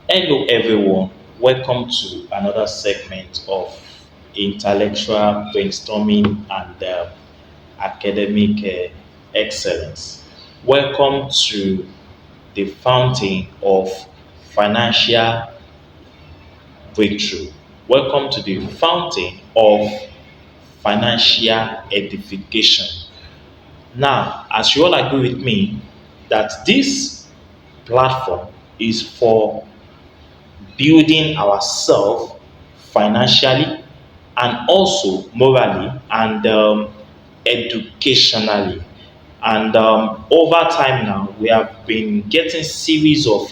Hello, everyone. Welcome to another segment of intellectual brainstorming and academic excellence. Welcome to the fountain of financial breakthrough. Welcome to the fountain of financial edification. Now, as you all agree with me, that this platform is for building ourselves financially and also morally and educationally. And over time now, we have been getting series of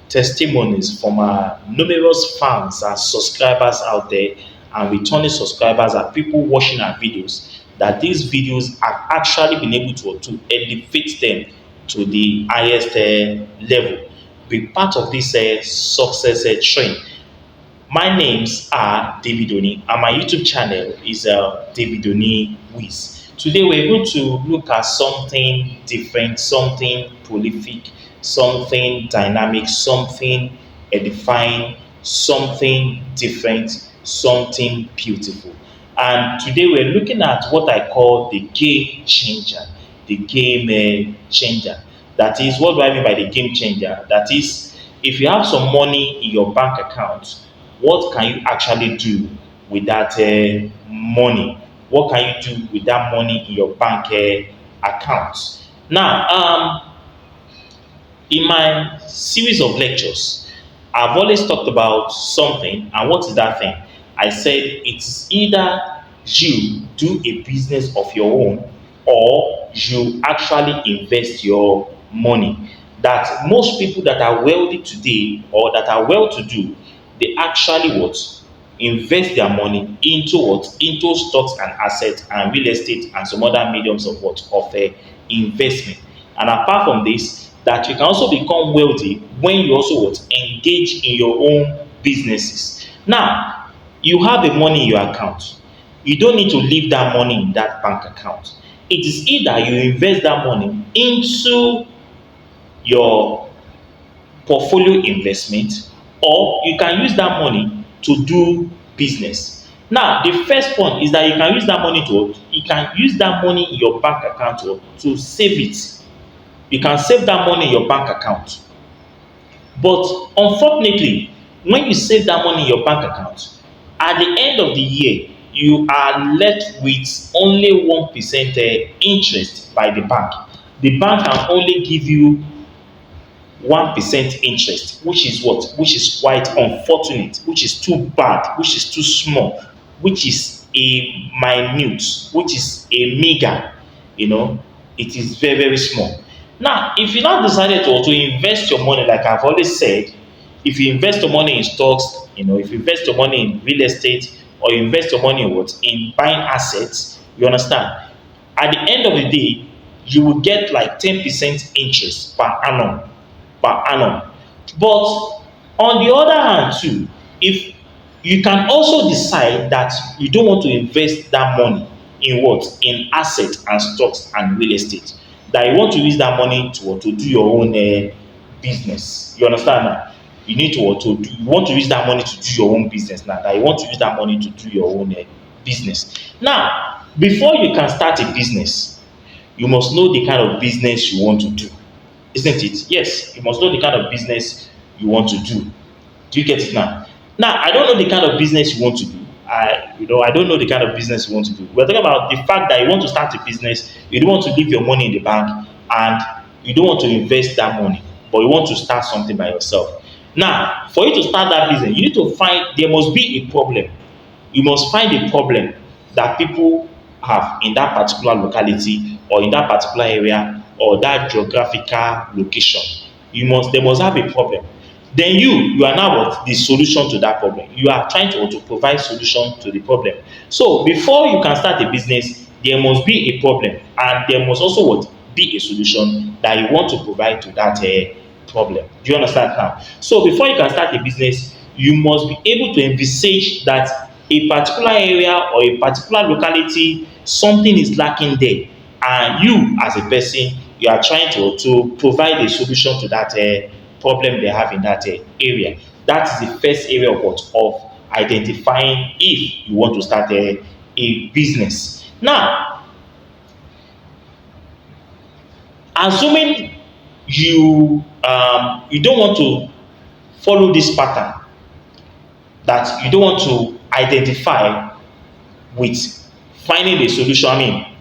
testimonies from our numerous fans and subscribers out there, and returning subscribers and people watching our videos, that these videos have actually been able to elevate them to the highest level, be part of this success trend. My names are David Oni, and my YouTube channel is David Oni Wiz. Today, we're going to look at something different, something prolific, something dynamic, something edifying, something different, something beautiful. And today, we're looking at what I call the game changer. The game changer. That is, what do I mean by the game changer? That is, if you have some money in your bank account, what can you actually do with that money? What can you do with that money in your bank account? Now, in my series of lectures, I've always talked about something, and what is that thing? I said it's either you do a business of your own, or you actually invest your money. That most people that are wealthy today, or that are well to do, they actually what? Invest their money into what? Into stocks and assets and real estate and some other mediums of what? Of investment. And apart from this, that you can also become wealthy when you also what? Engage in your own businesses. Now, you have the money in your account. You don't need to leave that money in that bank account. It is either you invest that money into your portfolio investment, or you can use that money to do business. Now, the first point is that you can use that money in your bank account to save it. You can save that money in your bank account. But unfortunately, when you save that money in your bank account, at the end of the year, you are left with only 1% interest by the bank. The bank can only give you 1% interest, which is what? Which is quite unfortunate, which is too bad, which is too small, which is a minute, which is a meager, it is very, very small. Now, if you now decided to invest your money, like I've always said, if you invest your money in stocks, if you invest your money in real estate, or you invest your money in what? In buying assets, you understand? At the end of the day, you will get like 10% interest per annum. But on the other hand too, if you can also decide that you don't want to invest that money in what? In assets and stocks and real estate, that you want to use that money to do your own business. You understand now? You need you want to use that money to do your own business now. That you want to use that money to do your own business. Now, before you can start a business, you must know the kind of business you want to do, isn't it? Yes, you must know the kind of business you want to do. Do you get it now? Now, I don't know the kind of business you want to do. I don't know the kind of business you want to do. We're talking about the fact that you want to start a business, you don't want to leave your money in the bank, and you don't want to invest that money, but you want to start something by yourself. Now, for you to start that business, you need to there must be a problem. You must find a problem that people have in that particular locality, or in that particular area, or that geographical location. They must have a problem. Then you are now what? The solution to that problem. You are trying to provide solution to the problem. So before you can start a business, there must be a problem, and there must also what? Be a solution that you want to provide to that problem. Do you understand now? So before you can start a business, you must be able to envisage that a particular area or a particular locality, something is lacking there, and you as a person, you are trying to provide a solution to that problem they have in that area. That is the first area of what? Of identifying if you want to start a business. Now, assuming you don't want to follow this pattern, that you don't want to identify with finding a solution, I mean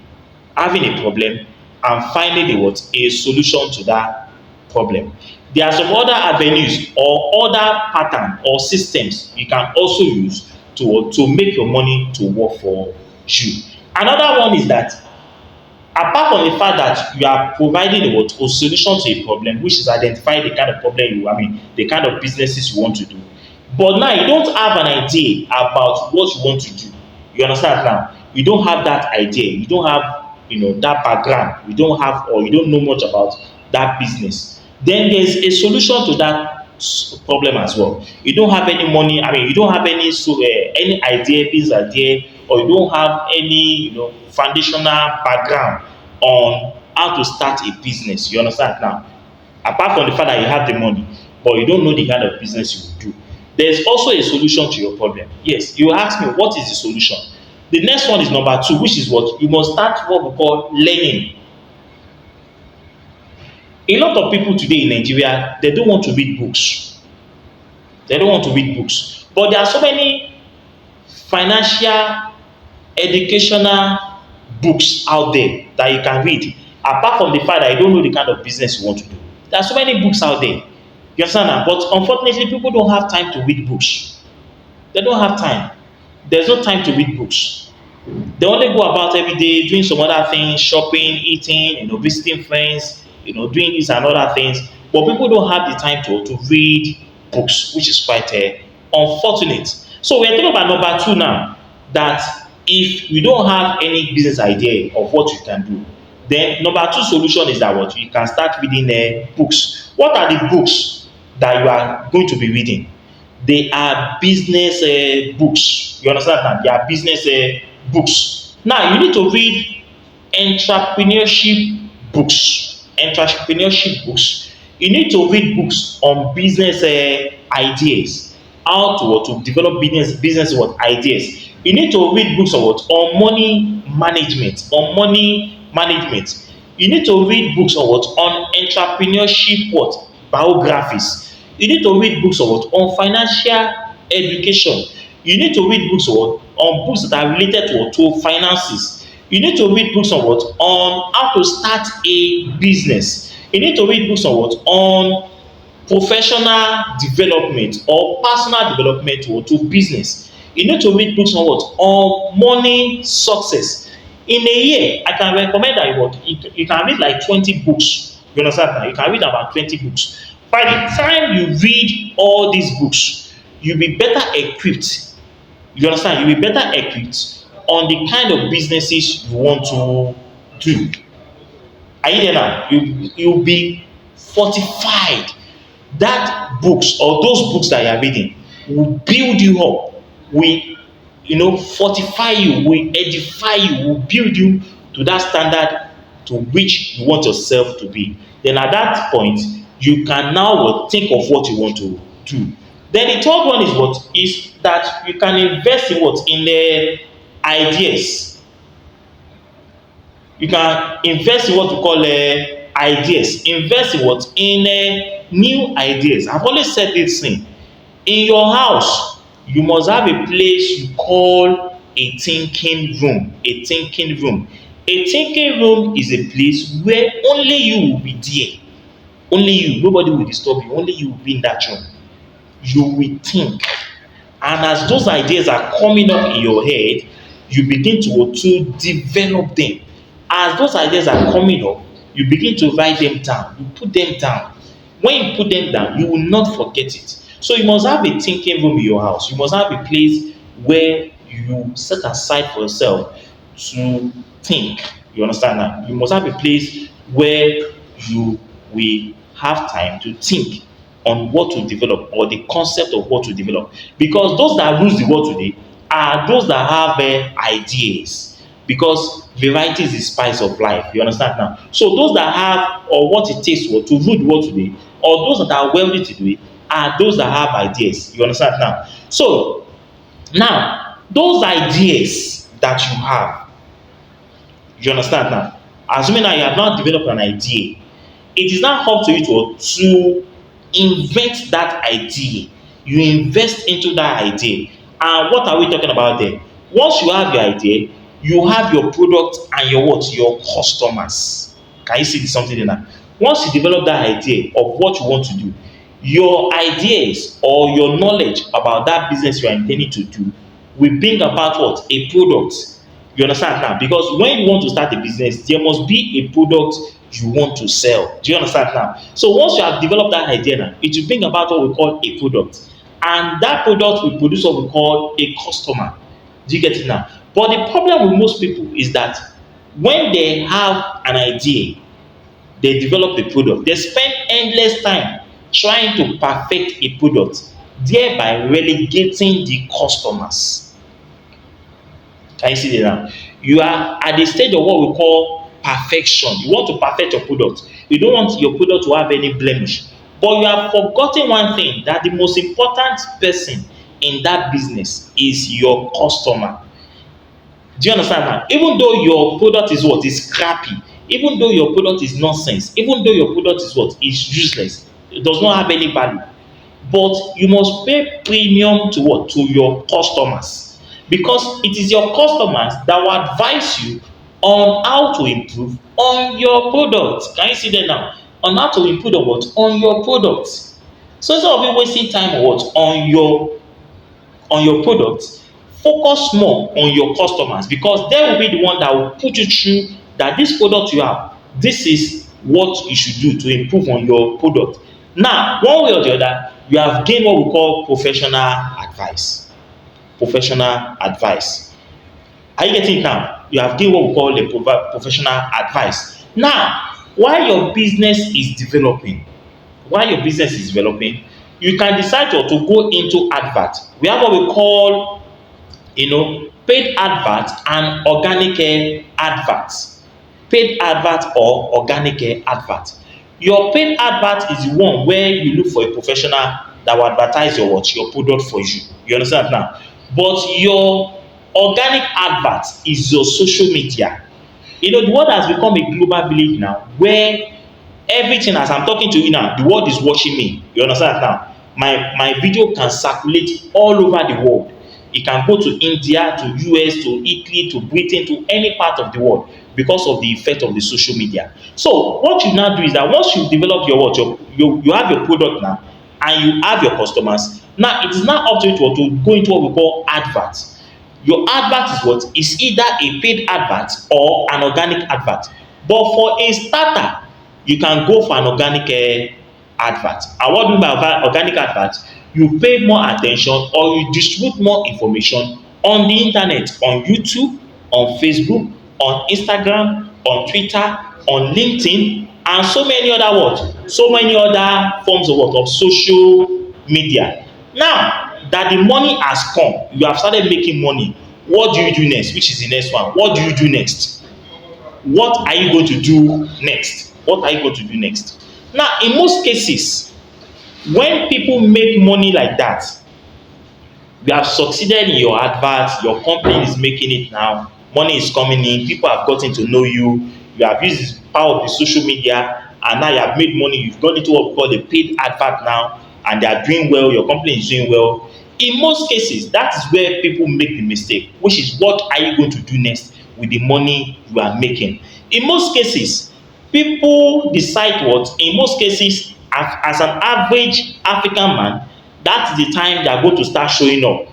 having a problem and finding a solution to that problem. There are some other avenues or other pattern or systems you can also use to make your money to work for you. Another one is that, apart from the fact that you are providing a solution to a problem, which is identifying the kind of problem the kind of businesses you want to do, but now you don't have an idea about what you want to do. You understand now? You don't have that idea. You don't have that background. You don't have, or you don't know much about that business. Then there's a solution to that problem as well. You don't have any money. You don't have any idea, business idea, or you don't have any foundational background on how to start a business. You understand now? Apart from the fact that you have the money, but you don't know the kind of business you will do. There's also a solution to your problem. Yes, you ask me, what is the solution? The next one is number 2, which is what? You must start what we call learning. A lot of people today in Nigeria, they don't want to read books. They don't want to read books. But there are so many financial, educational books out there that you can read. Apart from the fact that you don't know the kind of business you want to do. There are so many books out there. You understand that? But unfortunately, people don't have time to read books. They don't have time. There's no time to read books. They only go about every day doing some other things, shopping, eating, visiting friends, doing this and other things. But people don't have the time to read books, which is quite unfortunate. So we're talking about number 2 now, that if you don't have any business idea of what you can do, then number 2 solution is that what? You can start reading books. What are the books that you are going to be reading? They are business books. You understand that? They are business books. Now, you need to read entrepreneurship books. Entrepreneurship books. You need to read books on business ideas. How to develop business ideas. You need to read books on money management. You need to read books on entrepreneurship biographies. You need to read books on financial education. You need to read books on books that are related to finances. You need to read books on how to start a business. You need to read books on professional development or personal development to business. You need to read books on money success. In a year, I can recommend that you can read like 20 books. You understand now? You can read about 20 books. By the time you read all these books, you'll be better equipped. You understand? You'll be better equipped on the kind of businesses you want to do. Are you there now? You'll be fortified. That books or those books that you are reading will build you up, will fortify you, will edify you, will build you to that standard to which you want yourself to be. Then at that point, you can now think of what you want to do. Then the third one is that you can invest in the ideas. You can invest in what we call ideas. Invest in new ideas. I've always said this thing. In your house, you must have a place you call a thinking room. A thinking room. A thinking room is a place where only you will be there. Only you. Nobody will disturb you. Only you will be in that room. You will think. And as those ideas are coming up in your head, you begin to develop them. As those ideas are coming up, you begin to write them down. You put them down. When you put them down, you will not forget it. So you must have a thinking room in your house. You must have a place where you set aside for yourself to think. You understand that? You must have a place where you will have time to think on what to develop or the concept of what to develop. Because those that lose the world today are those that have ideas. Because variety is the spice of life. You understand now? So those that have or what it takes to rule the world today or those that are wealthy today are those that have ideas. You understand now? So now, those ideas that you have, you understand now? Assuming that you have not developed an idea, it is now up to you to invent that idea. You invest into that idea. And what are we talking about there? Once you have your idea, you have your product and your what? Your customers. Can you see something in that? Once you develop that idea of what you want to do, your ideas or your knowledge about that business you are intending to do will bring about what? A product. You understand now? Because when you want to start a business, there must be a product you want to sell. Do you understand now? So once you have developed that idea now, it will bring about what we call a product. And that product will produce what we call a customer. Do you get it now? But the problem with most people is that when they have an idea, they develop the product, they spend endless time trying to perfect a product, thereby relegating the customers. Can you see that now? You are at the stage of what we call perfection. You want to perfect your product. You don't want your product to have any blemish. But you have forgotten one thing, that the most important person in that business is your customer. Do you understand now? Even though your product is what? Is crappy. Even though your product is nonsense. Even though your product is what? Is useless. It does not have any value. But you must pay premium to what? To your customers. Because it is your customers that will advise you on how to improve on your product. Can you see that now? On how to improve on what? On your product. So instead of you wasting time on what? On your product, focus more on your customers, because they will be the one that will put you through that this product you have, this is what you should do to improve on your product. Now, one way or the other, you have gained what we call professional advice. Professional advice. Are you getting it now? You have gained what we call a professional advice. Now, while your business is developing, you can decide to go into advert. We have what we call, paid advert and organic adverts. Paid advert or organic advert. Your paid advert is the one where you look for a professional that will advertise your product for you. You understand now? But your organic advert is your social media. The world has become a global village now, where everything, as I'm talking to you now, the world is watching me. You understand now? My video can circulate all over the world. It can go to India, to US, to Italy, to Britain, to any part of the world, because of the effect of the social media. So what you now do is that once you develop your what, you have your product now, and you have your customers, now it is now up to you to go into what we call adverts. Your advert is what? Is either a paid advert or an organic advert. But for a starter, you can go for an organic advert. And what do you mean by organic advert? You pay more attention, or you distribute more information on the internet, on YouTube, on Facebook, on Instagram, on Twitter, on LinkedIn, and so many other what? So many other forms of what? Of social media. Now that the money has come, you have started making money. What do you do next? Which is the next one? What do you do next? What are you going to do next? What are you going to do next? Now, in most cases, when people make money like that, you have succeeded in your advert, your company is making it now, money is coming in, people have gotten to know you, you have used the power of the social media, and now you have made money, you've gone into what we call the paid advert now, and they are doing well, your company is doing well. In most cases, that is where people make the mistake, which is what are you going to do next with the money you are making. In most cases, people decide what, in most cases, as an average African man, that's the time they are going to start showing up.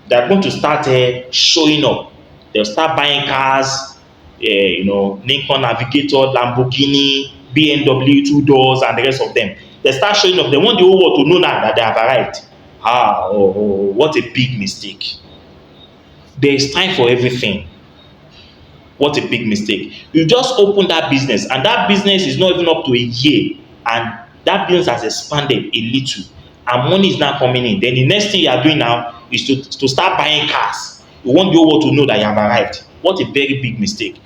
They are going to start showing up. They'll start buying cars, Lincoln Navigator, Lamborghini, BMW 2 doors, and the rest of them. They start showing up. They want the whole world to know now that they have arrived. What a big mistake. There is time for everything. What a big mistake. You just open that business, and that business is not even up to a year, and that business has expanded a little, and money is now coming in. Then the next thing you are doing now is to start buying cars. You want the whole world to know that you have arrived. What a very big mistake.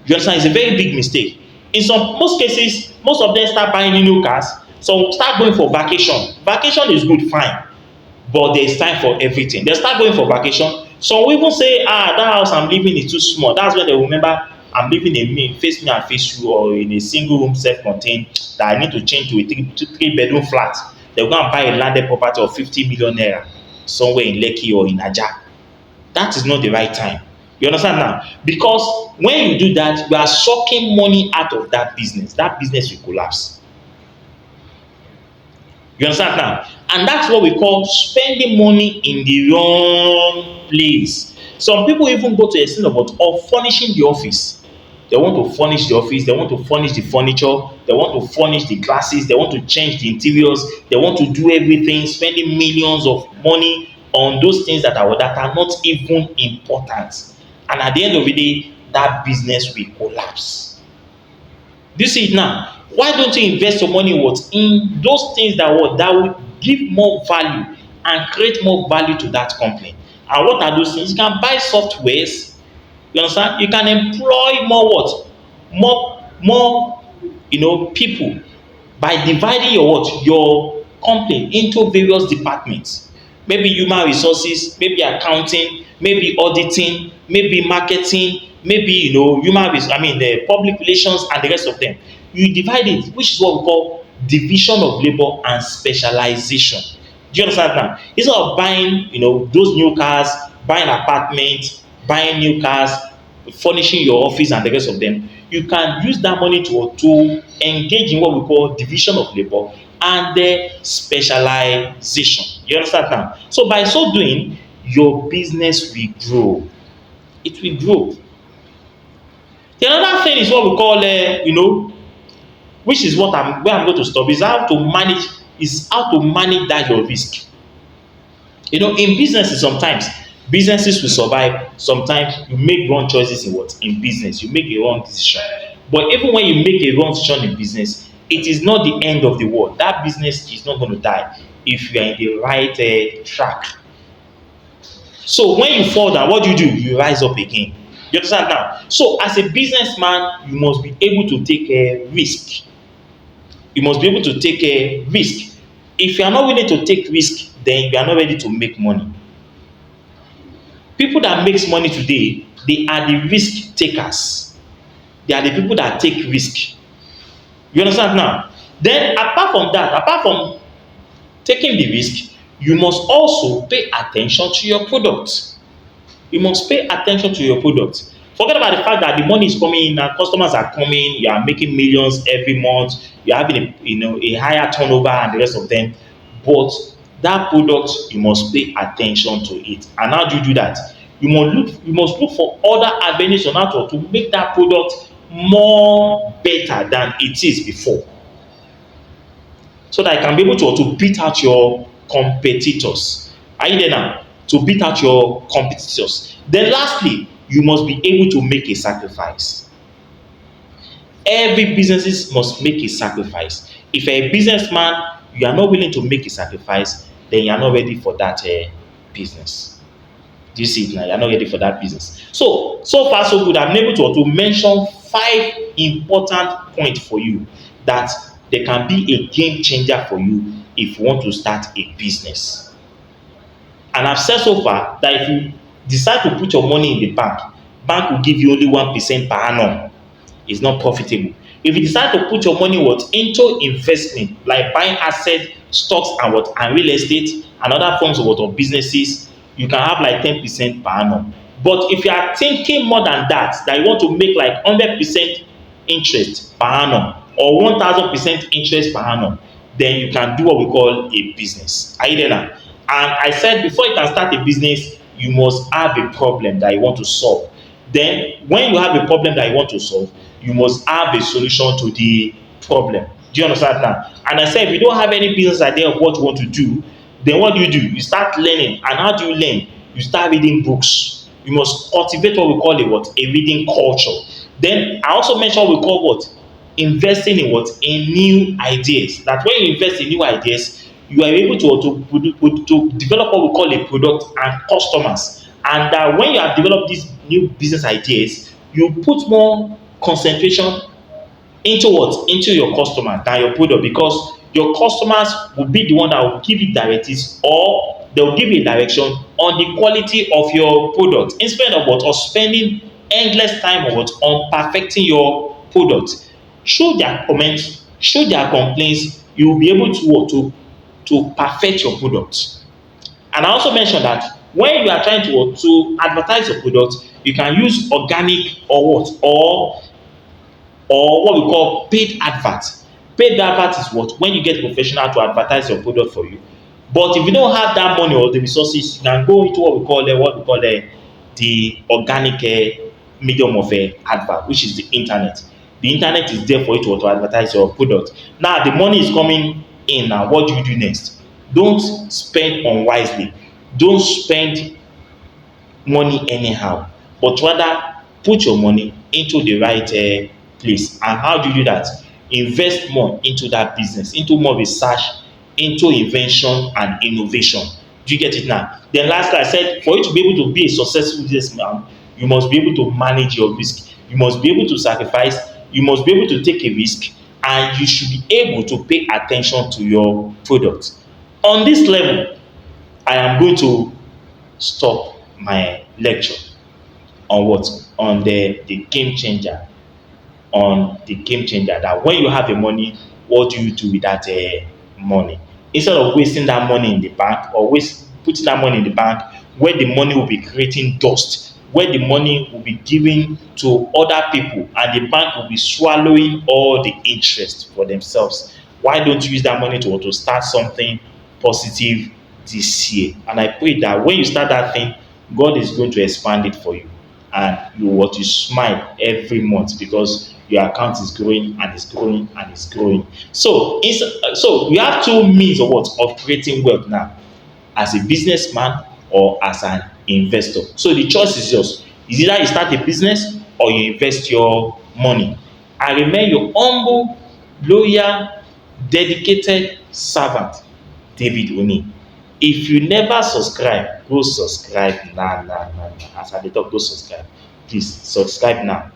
You understand? It's a very big mistake. In some most cases, most of them start buying new cars. Some start going for vacation. Vacation is good, fine, but there is time for everything. They start going for vacation. Some will even say, that house I'm living is too small. That's when they remember I'm living in face me and face you, or in a single room self-contained, that I need to change to a three bedroom flat. They go and buy a landed property of 50 million naira somewhere in Lekki or in Aja. That is not the right time. You understand now? Because when you do that, you are sucking money out of that business. That business will collapse. You understand now? And that's what we call spending money in the wrong place. Some people even go to a extent of furnishing the office. They want to furnish the office, they want to furnish the furniture, they want to furnish the glasses, they want to change the interiors, they want to do everything, spending millions of money on those things that are not even important. And at the end of the day, that business will collapse. Do you see it now? Why don't you invest your money in those things that will give more value and create more value to that company? And what are those things? You can buy softwares. You understand? You can employ more what? More people by dividing your company into various departments. Maybe human resources, maybe accounting, maybe auditing, maybe marketing, maybe the public relations and the rest of them. You divide it, which is what we call division of labor and specialization. Do you understand now? Instead of buying those new cars, buying apartments, buying new cars, furnishing your office and the rest of them, you can use that money to engage in what we call division of labor and specialization. You understand now? So by so doing, your business will grow. It will grow. The another thing is what we call which is where I'm going to stop, is how to manage that your risk. In businesses, sometimes businesses will survive. Sometimes you make wrong choices in business. You make a wrong decision. But even when you make a wrong decision in business, it is not the end of the world. That business is not going to die if you are in the right track. So when you fall down, what do? You rise up again. You understand now? So as a businessman, you must be able to take a risk. You must be able to take a risk. If you are not willing to take risk, then you are not ready to make money. People that makes money today, they are the risk takers. They are the people that take risk. You understand now? Then apart from that, apart from taking the risk, you must also pay attention to your product. You must pay attention to your product. Forget about the fact that the money is coming in and customers are coming, you are making millions every month, you're having a higher turnover and the rest of them. But that product, you must pay attention to it. And how do you do that? You must look for other avenues on how to make that product more better than it is before. So that you can be able to beat out your competitors. Are you there now? To beat out your competitors. Then lastly, you must be able to make a sacrifice. Every business must make a sacrifice. If you're a businessman, you are not willing to make a sacrifice, then you are not ready for that business. Do you see it now? You are not ready for that business. So far so good. I'm able to mention 5 important points for you that they can be a game changer for you if you want to start a business. And I've said so far that if you decide to put your money in the bank will give you only 1% per annum. It's not profitable. If you decide to put your money into investment, like buying assets, stocks and real estate and other forms of businesses, you can have like 10% per annum. But if you are thinking more than that you want to make like 100% interest per annum or 1000% interest per annum, then you can do what we call a business. Are you there now? And I said before you can start a business, you must have a problem that you want to solve. Then when you have a problem that you want to solve, you must have a solution to the problem. Do you understand now? And I said if you don't have any business idea of what you want to do, then what do? You start learning. And how do you learn? You start reading books. You must cultivate what we call a reading culture. Then I also mentioned what we call investing in new ideas. That when you invest in new ideas, you are able to develop what we call a product and customers. And when you have developed these new business ideas, you put more concentration into what? Into your customer than your product, because your customers will be the one that will give you directives, or they will give you a direction on the quality of your product, instead of what? Of spending endless time on what? On perfecting your product. Show their comments, show their complaints, you will be able to what? To perfect your product. And I also mentioned that when you are trying to advertise your product, you can use organic or what? Or what we call paid advert. Paid advert is what? When you get professional to advertise your product for you. But if you don't have that money or the resources, you can go into the organic medium of advert, which is the internet. The internet is there for you to advertise your product. Now the money is coming in. Now what do you do next? Don't spend unwisely. Don't spend money anyhow, but rather put your money into the right place. And how do you do that? Invest more into that business, into more research, into invention and innovation. Do you get it now? Then lastly, I said for you to be able to be a successful businessman, you must be able to manage your risk. You must be able to sacrifice. You must be able to take a risk, and you should be able to pay attention to your product. On this level, I am going to stop my lecture on what? On the game changer. On the game changer, that when you have the money, what do you do with that money? Instead of wasting that money in the bank, or putting that money in the bank, where the money will be creating dust, where the money will be given to other people, and the bank will be swallowing all the interest for themselves. Why don't you use that money to start something positive this year? And I pray that when you start that thing, God is going to expand it for you, and you smile every month, because your account is growing and it's growing and it's growing. So you have two means of what? Of creating wealth now, as a businessman or as an investor. So the choice is yours. Is either you start a business or you invest your money. I remain your humble, loyal, dedicated servant, David Oni. If you never subscribe, go subscribe now. As I dey talk, go subscribe. Please subscribe now.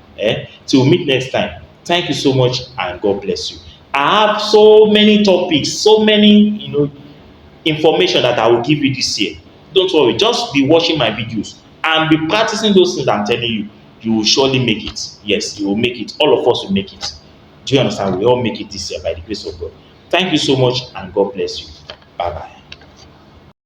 Till we meet next time. Thank you so much, and God bless you. I have so many topics, so many information that I will give you this year. Don't worry, just be watching my videos and be practicing those things I'm telling you. You will surely make it. Yes, you will make it. All of us will make it. Do you understand? We all make it this year by the grace of God. Thank you so much, and God bless you. Bye bye.